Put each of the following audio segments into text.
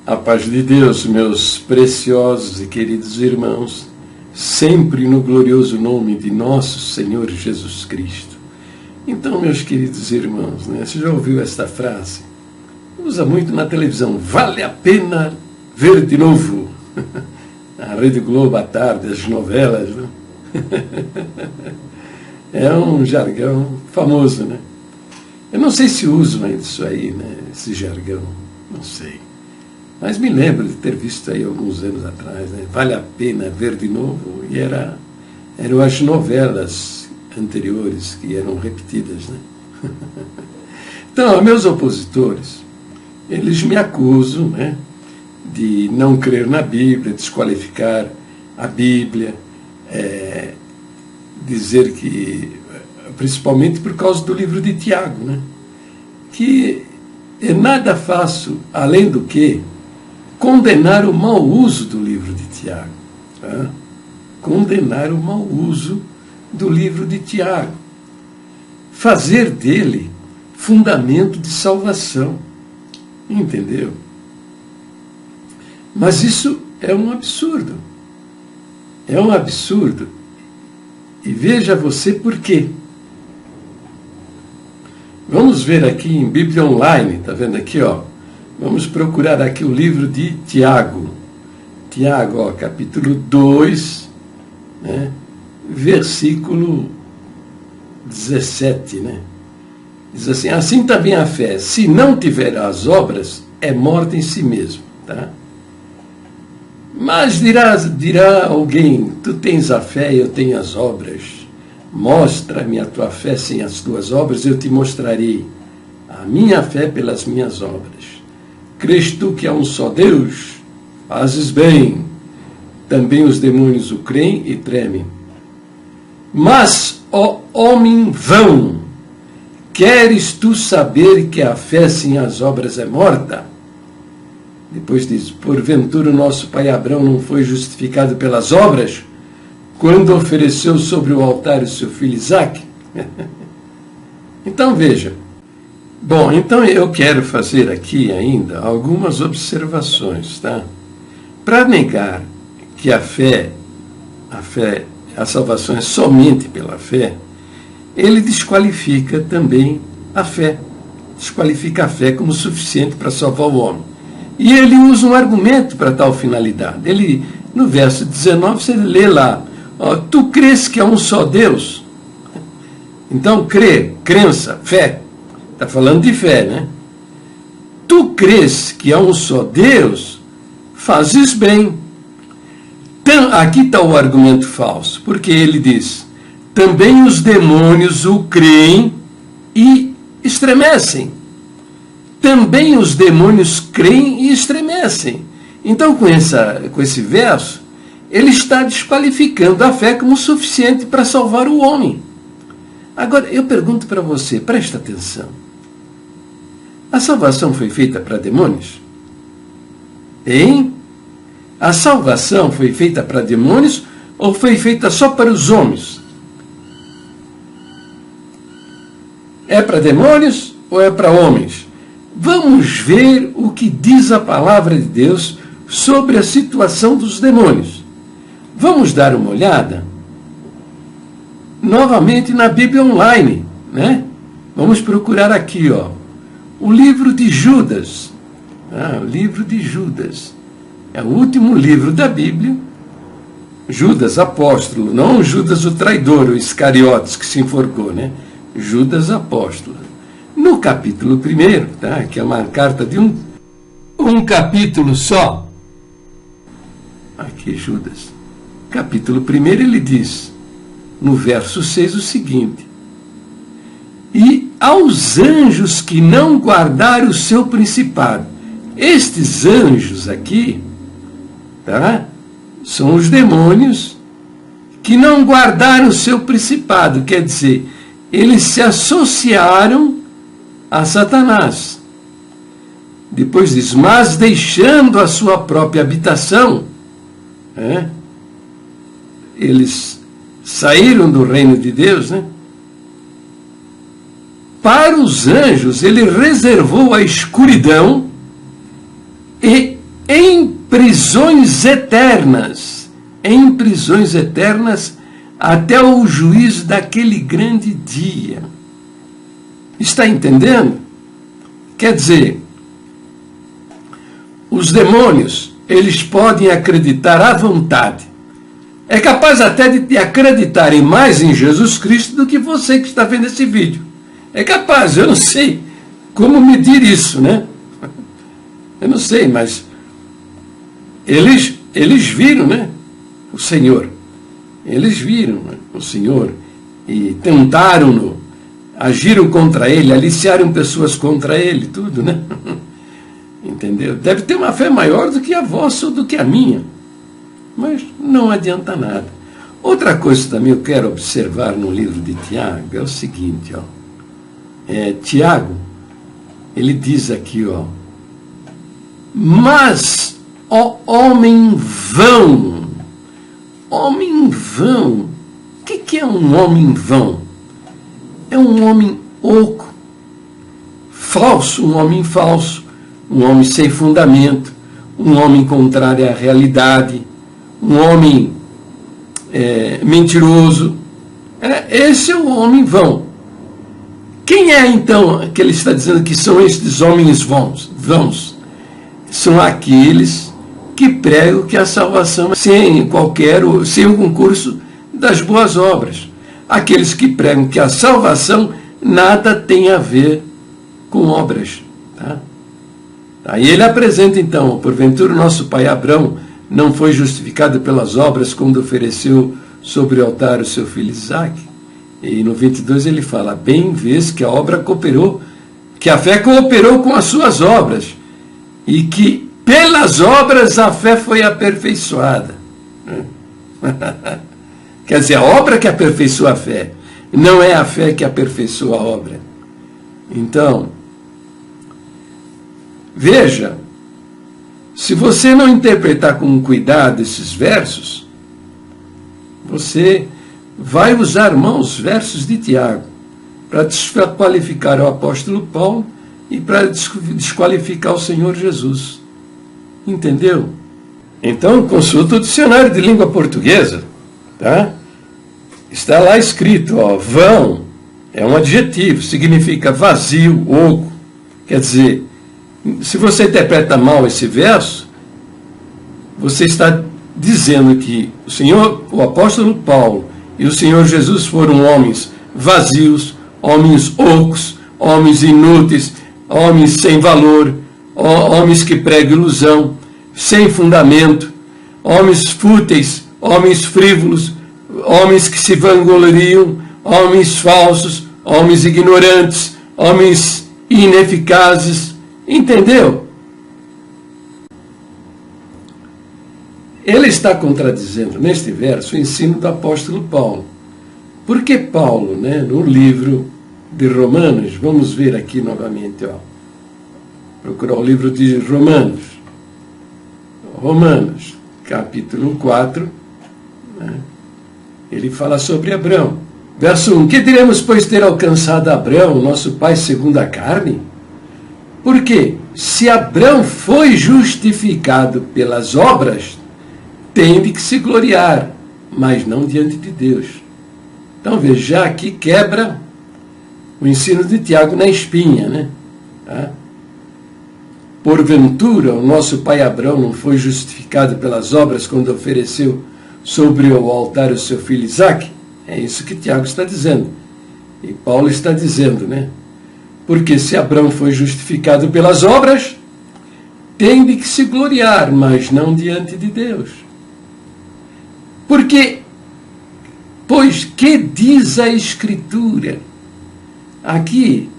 A paz de Deus, meus preciosos e queridos irmãos, sempre no glorioso nome de nosso Senhor Jesus Cristo. Então, meus queridos irmãos, você já ouviu esta frase? Usa muito na televisão, vale a pena ver de novo. Na Rede Globo à tarde, as novelas, né? É um jargão famoso, né? Eu não sei se usam ainda isso aí, né? Esse jargão, não sei. Mas me lembro de ter visto aí alguns anos atrás, né? Vale a pena ver de novo. E eram as novelas anteriores que eram repetidas, né? Então, meus opositores, eles me acusam, né, de não crer na Bíblia, desqualificar a Bíblia, dizer que, principalmente por causa do livro de Tiago, né, que nada faço além do que condenar o mau uso do livro de Tiago. Tá? Condenar o mau uso do livro de Tiago. Fazer dele fundamento de salvação. Entendeu? Mas isso é um absurdo. É um absurdo. E veja você por quê. Vamos ver aqui em Bíblia Online, está vendo aqui, ó? Vamos procurar aqui o livro de Tiago. Tiago, ó, capítulo 2, né, versículo 17, né? Diz assim, assim também a fé, se não tiver as obras, é morta em si mesmo. Tá? Mas dirá alguém, tu tens a fé e eu tenho as obras. Mostra-me a tua fé sem as tuas obras, eu te mostrarei a minha fé pelas minhas obras. Crês tu que há um só Deus? Fazes bem. Também os demônios o creem e tremem. Mas, ó homem vão, queres tu saber que a fé sem as obras é morta? Depois diz, porventura o nosso pai Abraão não foi justificado pelas obras, quando ofereceu sobre o altar o seu filho Isaque? Então veja. Bom, então eu quero fazer aqui ainda algumas observações, tá? Para negar que a salvação é somente pela fé, ele desqualifica também a fé. Desqualifica a fé como suficiente para salvar o homem. E ele usa um argumento para tal finalidade. Ele, no verso 19, você lê lá, ó, tu crês que há um só Deus? Então, crença, fé. Está falando de fé, né? Tu crês que há um só Deus? Fazes bem. Então, aqui está o argumento falso, porque ele diz, também os demônios o creem e estremecem. Também os demônios creem e estremecem. Então, com esse verso, ele está desqualificando a fé como suficiente para salvar o homem. Agora, eu pergunto para você, presta atenção. A salvação foi feita para demônios? Hein? A salvação foi feita para demônios ou foi feita só para os homens? É para demônios ou é para homens? Vamos ver o que diz a palavra de Deus sobre a situação dos demônios. Vamos dar uma olhada novamente na Bíblia Online, né? Vamos procurar aqui, ó, o livro de Judas. O livro de Judas. É o último livro da Bíblia. Judas, apóstolo, não Judas o traidor, o Iscariotes que se enforcou, né? Judas, apóstolo. No capítulo 1, tá? Que é uma carta de um capítulo só. Aqui, Judas. Capítulo 1, ele diz, no verso 6, o seguinte: e aos anjos que não guardaram o seu principado. Estes anjos aqui, tá? São os demônios que não guardaram o seu principado. Quer dizer, eles se associaram a Satanás. Depois diz, mas deixando a sua própria habitação, eles saíram do reino de Deus, né? Para os anjos, ele reservou a escuridão e prisões eternas, até o juízo daquele grande dia. Está entendendo? Quer dizer, os demônios, eles podem acreditar à vontade. É capaz até de acreditarem mais em Jesus Cristo do que você que está vendo esse vídeo. É capaz, eu não sei como medir isso, né? Eu não sei, mas eles viram, né, o Senhor. Eles viram, né, o Senhor e tentaram-no, agiram contra ele, aliciaram pessoas contra ele, tudo, né? Entendeu? Deve ter uma fé maior do que a vossa ou do que a minha. Mas não adianta nada. Outra coisa também eu quero observar no livro de Tiago é o seguinte, ó. Tiago, ele diz aqui, ó, mas, ó homem vão. Homem vão. O que é um homem vão? É um homem oco, falso, um homem falso, um homem sem fundamento, um homem contrário à realidade, um homem mentiroso. Esse é o homem vão. Quem é então que ele está dizendo que são estes homens vãos? São aqueles que pregam que a salvação é sem o concurso das boas obras. Aqueles que pregam que a salvação nada tem a ver com obras. Tá? Aí ele apresenta então, porventura o nosso pai Abrão não foi justificado pelas obras quando ofereceu sobre o altar o seu filho Isaque? E no 22 ele fala, bem vês que a obra cooperou, que a fé cooperou com as suas obras, e que pelas obras a fé foi aperfeiçoada. Quer dizer, a obra que aperfeiçoa a fé, não é a fé que aperfeiçoa a obra. Então, veja, se você não interpretar com cuidado esses versos, você vai usar os versos de Tiago para desqualificar o apóstolo Paulo e para desqualificar o Senhor Jesus. Entendeu? Então, consulta o dicionário de língua portuguesa. Tá? Está lá escrito, ó, vão, é um adjetivo, significa vazio, oco. Quer dizer, se você interpreta mal esse verso, você está dizendo que o apóstolo Paulo e o Senhor Jesus foram homens vazios, homens ocos, homens inúteis, homens sem valor, homens que pregam ilusão, sem fundamento, homens fúteis, homens frívolos, homens que se vangloriam, homens falsos, homens ignorantes, homens ineficazes. Entendeu? Ele está contradizendo neste verso o ensino do apóstolo Paulo. Porque Paulo, né, no livro de Romanos, vamos ver aqui novamente, ó, procurar o livro de Romanos, capítulo 4, né, ele fala sobre Abrão. Verso 1, que diremos, pois, ter alcançado Abrão, nosso pai segundo a carne? Porque se Abrão foi justificado pelas obras, tem de que se gloriar, mas não diante de Deus. Então veja, aqui quebra o ensino de Tiago na espinha, né? Tá? Porventura, o nosso pai Abrão não foi justificado pelas obras quando ofereceu sobre o altar o seu filho Isaque? É isso que Tiago está dizendo. E Paulo está dizendo, né? Porque se Abrão foi justificado pelas obras, tem de que se gloriar, mas não diante de Deus. Porque, pois, que diz a Escritura? Aqui,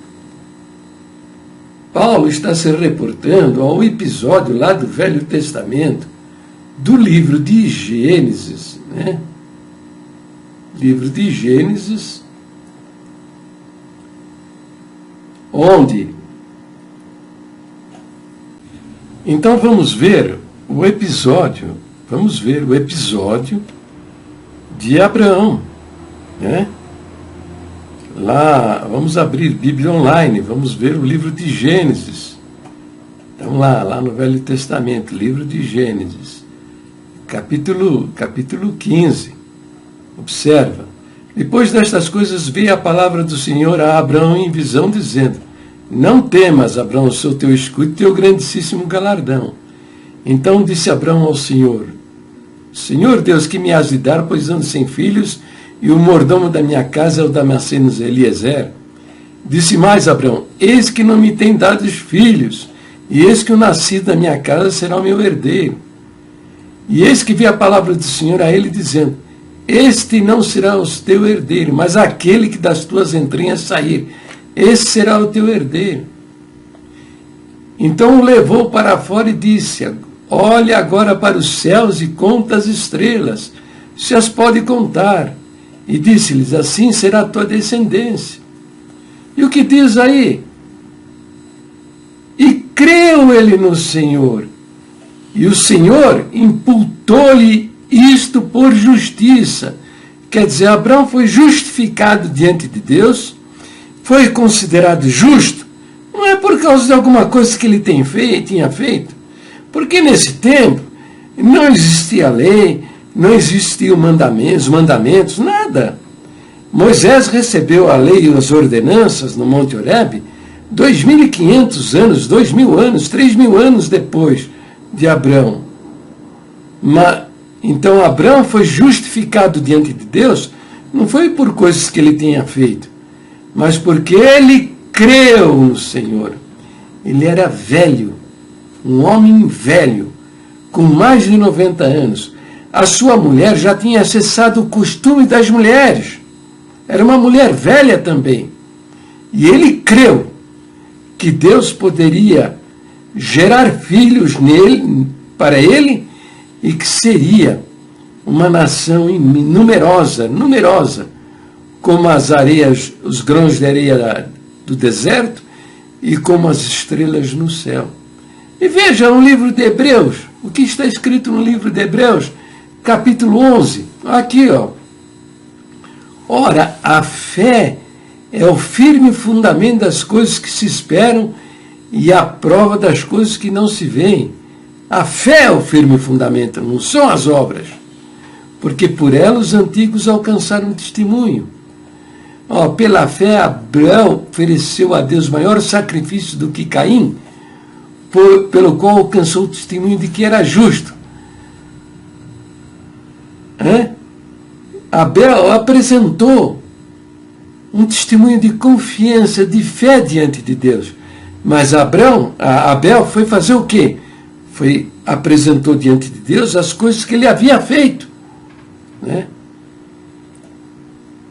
Paulo está se reportando ao episódio lá do Velho Testamento, do livro de Gênesis, né? Livro de Gênesis, onde... Então vamos ver o episódio de Abraão, né? Lá, vamos abrir Bíblia online, vamos ver o livro de Gênesis. Então lá no Velho Testamento, livro de Gênesis. capítulo 15. Observa. Depois destas coisas veio a palavra do Senhor a Abraão em visão, dizendo: Não temas, Abraão, sou teu escudo, teu grandíssimo galardão. Então disse Abraão ao Senhor: Senhor Deus, que me has de dar, pois ando sem filhos, e o mordomo da minha casa é o Damasceno Eliezer? Disse mais Abraão: Eis que não me tem dado filhos, e eis que o nascido da minha casa será o meu herdeiro. E eis que veio a palavra do Senhor a ele, dizendo: Este não será o teu herdeiro, mas aquele que das tuas entranhas sair, esse será o teu herdeiro. Então o levou para fora e disse: Olha agora para os céus e conta as estrelas, se as pode contar. E disse-lhes: Assim será a tua descendência. E o que diz aí? E creu ele no Senhor, e o Senhor imputou-lhe isto por justiça. Quer dizer, Abraão foi justificado diante de Deus, foi considerado justo, não é por causa de alguma coisa que ele tinha feito, porque nesse tempo não existia lei, não existiam mandamentos, nada. Moisés recebeu a lei e as ordenanças no Monte Horebe 2.500 anos, 2.000 anos, 3.000 anos depois de Abraão. Então Abraão foi justificado diante de Deus, não foi por coisas que ele tenha feito, mas porque ele creu no Senhor. Ele era velho, um homem velho, com mais de 90 anos. A sua mulher já tinha cessado o costume das mulheres. Era uma mulher velha também. E ele creu que Deus poderia gerar filhos para ele, e que seria uma nação numerosa, como as areias, os grãos de areia do deserto, e como as estrelas no céu. E veja no livro de Hebreus, o que está escrito no livro de Hebreus, capítulo 11, aqui, ó. Ora, a fé é o firme fundamento das coisas que se esperam e a prova das coisas que não se veem. A fé é o firme fundamento, não são as obras, porque por ela os antigos alcançaram testemunho. Pela fé, Abraão ofereceu a Deus maior sacrifício do que Caim, pelo qual alcançou o testemunho de que era justo. Abel apresentou um testemunho de confiança, de fé diante de Deus. Mas Abel foi fazer o quê? Apresentou diante de Deus as coisas que ele havia feito.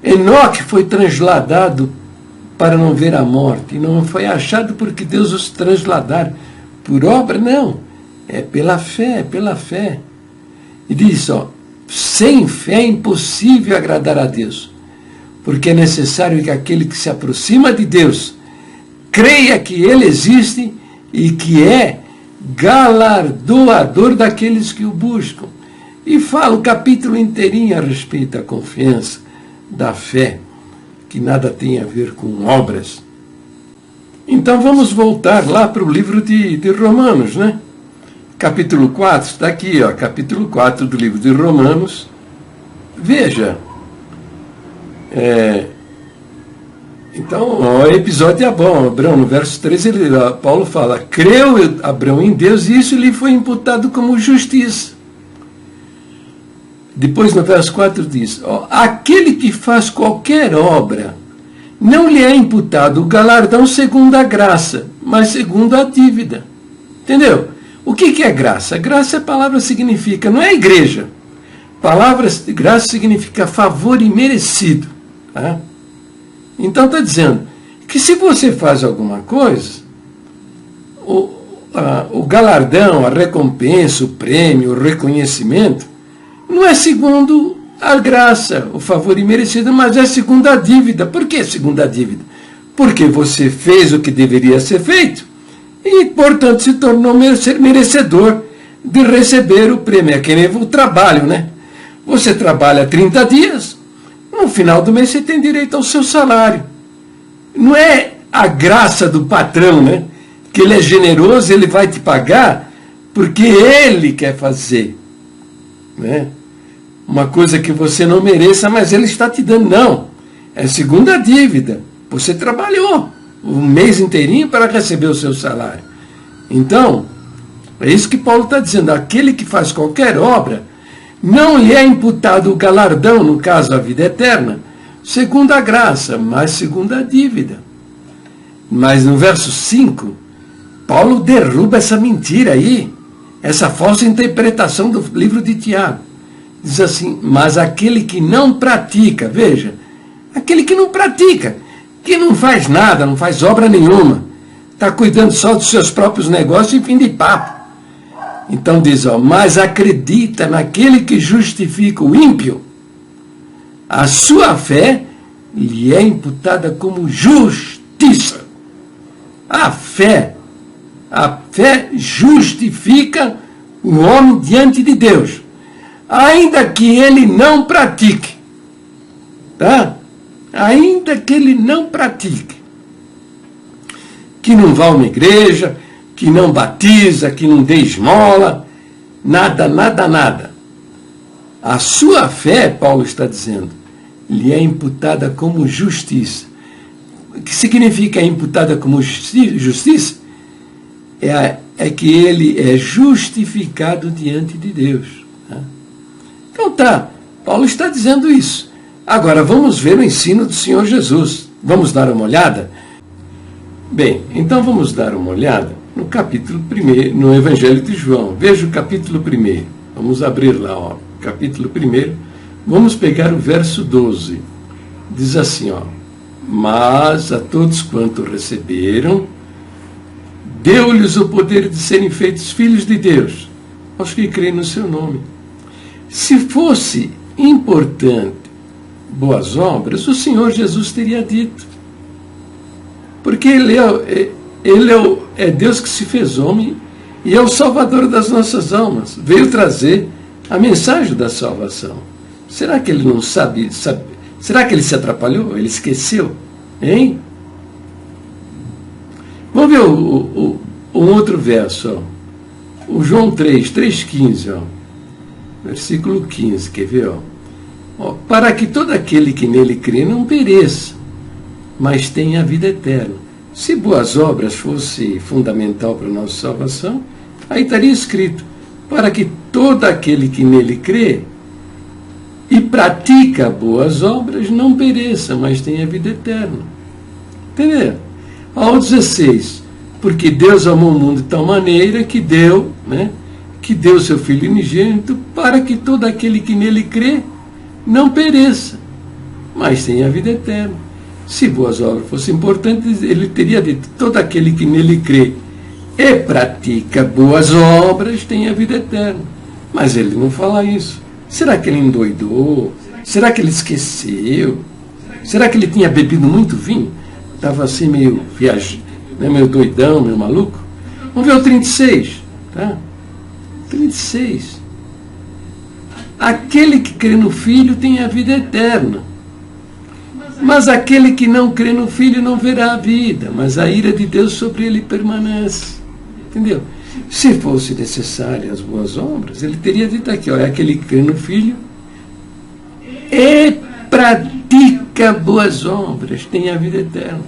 Enoque foi transladado para não ver a morte. E não foi achado porque Deus os transladara por obra, não. É pela fé. E diz, sem fé é impossível agradar a Deus, porque é necessário que aquele que se aproxima de Deus creia que Ele existe e que é galardoador daqueles que o buscam. E fala o capítulo inteirinho a respeito da confiança, da fé, que nada tem a ver com obras. Então vamos voltar lá para o livro de Romanos, Capítulo 4, está aqui, capítulo 4 do livro de Romanos. Veja, então, o episódio é bom. Abraão, no verso 13, Paulo fala: creu Abraão em Deus e isso lhe foi imputado como justiça. Depois, no verso 4, diz: aquele que faz qualquer obra, não lhe é imputado o galardão segundo a graça, mas segundo a dívida. Entendeu? O que é graça? Graça, a palavra significa, não é igreja. Graça significa favor imerecido. Então está dizendo que se você faz alguma coisa, o galardão, a recompensa, o prêmio, o reconhecimento, não é segundo a graça, o favor imerecido, mas é segundo a dívida. Por que segundo a dívida? Porque você fez o que deveria ser feito e, portanto, se tornou merecedor de receber o prêmio. É que nem o trabalho, Você trabalha 30 dias, no final do mês você tem direito ao seu salário. Não é a graça do patrão, que ele é generoso, ele vai te pagar porque ele quer fazer. né? Uma coisa que você não mereça, mas ele está te dando. Não, é segunda dívida. Você trabalhou um mês inteirinho para receber o seu salário. Então, é isso que Paulo está dizendo. Aquele que faz qualquer obra, não lhe é imputado o galardão, no caso a vida eterna, segundo a graça, mas segundo a dívida. Mas no verso 5, Paulo derruba essa mentira aí, essa falsa interpretação do livro de Tiago. Diz assim, mas aquele que não pratica, veja, aquele que não pratica, que não faz nada, não faz obra nenhuma, está cuidando só dos seus próprios negócios e fim de papo. Então diz, ó, mas acredita naquele que justifica o ímpio, a sua fé lhe é imputada como justiça. A fé justifica o homem diante de Deus, ainda que ele não pratique, tá? Ainda que ele não pratique, que não vá a uma igreja, que não batiza, que não dê esmola, nada, nada, nada. A sua fé, Paulo está dizendo, lhe é imputada como justiça. O que significa imputada como justiça? É que ele é justificado diante de Deus. Tá? Então tá, Paulo está dizendo isso. Agora vamos ver o ensino do Senhor Jesus. Vamos dar uma olhada? Bem, então vamos dar uma olhada no capítulo 1, no Evangelho de João. Veja o capítulo 1. Vamos abrir lá, ó, capítulo 1. Vamos pegar o verso 12. Diz assim, ó, mas a todos quanto receberam, deu-lhes o poder de serem feitos filhos de Deus, aos que creem no seu nome. Se fosse importante boas obras, o Senhor Jesus teria dito. Porque Ele é Deus que se fez homem e é o Salvador das nossas almas. Veio trazer a mensagem da salvação. Será que Ele não sabe? Será que Ele se atrapalhou? Ele esqueceu? Hein? Vamos ver um outro verso. Ó. O João 3:15. Ó. Versículo 15. Quer ver? Ó, para que todo aquele que nele crê não pereça, mas tenha a vida eterna. Se boas obras fosse fundamental para a nossa salvação, aí estaria escrito, para que todo aquele que nele crê e pratica boas obras não pereça, mas tenha a vida eterna. Entendeu? Ao 16, porque Deus amou o mundo de tal maneira que deu, né, que deu seu Filho unigênito, para que todo aquele que nele crê não pereça, mas tenha a vida eterna. Se boas obras fossem importantes, ele teria dito, todo aquele que nele crê e pratica boas obras tem a vida eterna. Mas ele não fala isso. Será que ele endoidou? Será que ele esqueceu? Será que ele tinha bebido muito vinho? Estava assim meio viajando, né, meio doidão, meio maluco? Vamos ver o 36. Tá? 36. Aquele que crê no Filho tem a vida eterna. Mas aquele que não crê no Filho não verá a vida, mas a ira de Deus sobre ele permanece. Entendeu? Se fosse necessário as boas obras, ele teria dito aqui, ó, é aquele que crê no Filho e pratica boas obras, tem a vida eterna.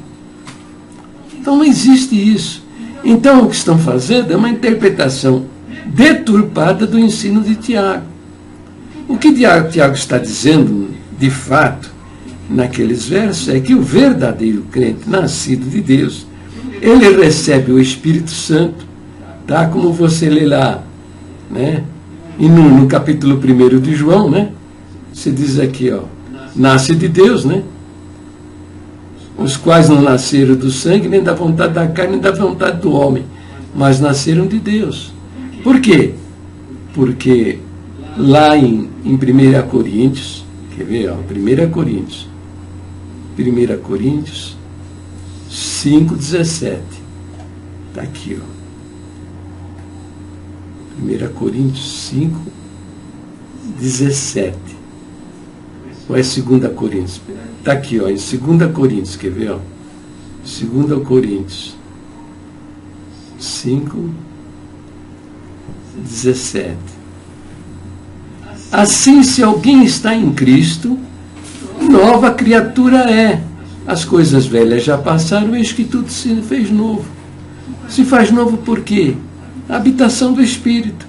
Então não existe isso. Então o que estão fazendo é uma interpretação deturpada do ensino de Tiago. O que Tiago está dizendo, de fato, naqueles versos, é que o verdadeiro crente, nascido de Deus, ele recebe o Espírito Santo, tá? Como você lê lá, né? E no capítulo 1 de João, né? Se diz aqui, ó, nasce de Deus, né? Os quais não nasceram do sangue, nem da vontade da carne, nem da vontade do homem, mas nasceram de Deus. Por quê? Porque lá em 1 Coríntios, quer ver, ó, 1 Coríntios 5:17. Está aqui, ó. 1 Coríntios 5:17. Ou é 2 Coríntios? Está aqui, ó, em 2 Coríntios, quer ver? Ó? 2 Coríntios 5:17. Assim, se alguém está em Cristo, nova criatura é. As coisas velhas já passaram, eis que tudo se fez novo. Se faz novo por quê? A habitação do Espírito.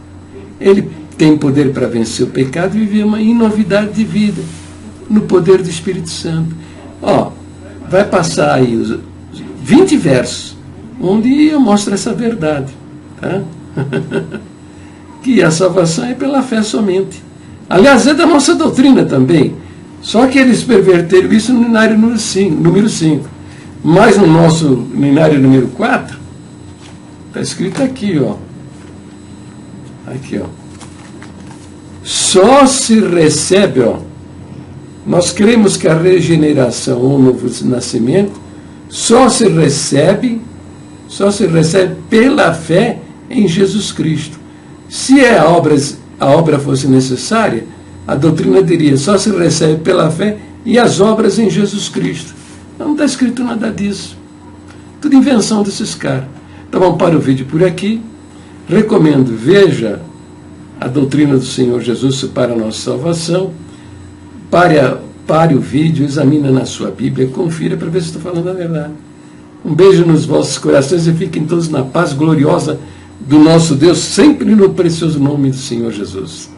Ele tem poder para vencer o pecado e viver em novidade de vida, no poder do Espírito Santo. Vai passar aí os 20 versos, onde eu mostro essa verdade. Tá? Que a salvação é pela fé somente. Aliás, é da nossa doutrina também. Só que eles perverteram isso no linário número 5. Mas no nosso linário número 4, está escrito aqui, Aqui, Só se recebe, nós cremos que a regeneração ou o novo nascimento só se recebe pela fé em Jesus Cristo. Se a obra fosse necessária, a doutrina diria, só se recebe pela fé e as obras em Jesus Cristo. Não está escrito nada disso. Tudo invenção desses caras. Então vamos para o vídeo por aqui. Recomendo, veja a doutrina do Senhor Jesus para a nossa salvação. Pare o vídeo, examine na sua Bíblia, confira para ver se estou falando a verdade. Um beijo nos vossos corações e fiquem todos na paz gloriosa do nosso Deus, sempre no precioso nome do Senhor Jesus.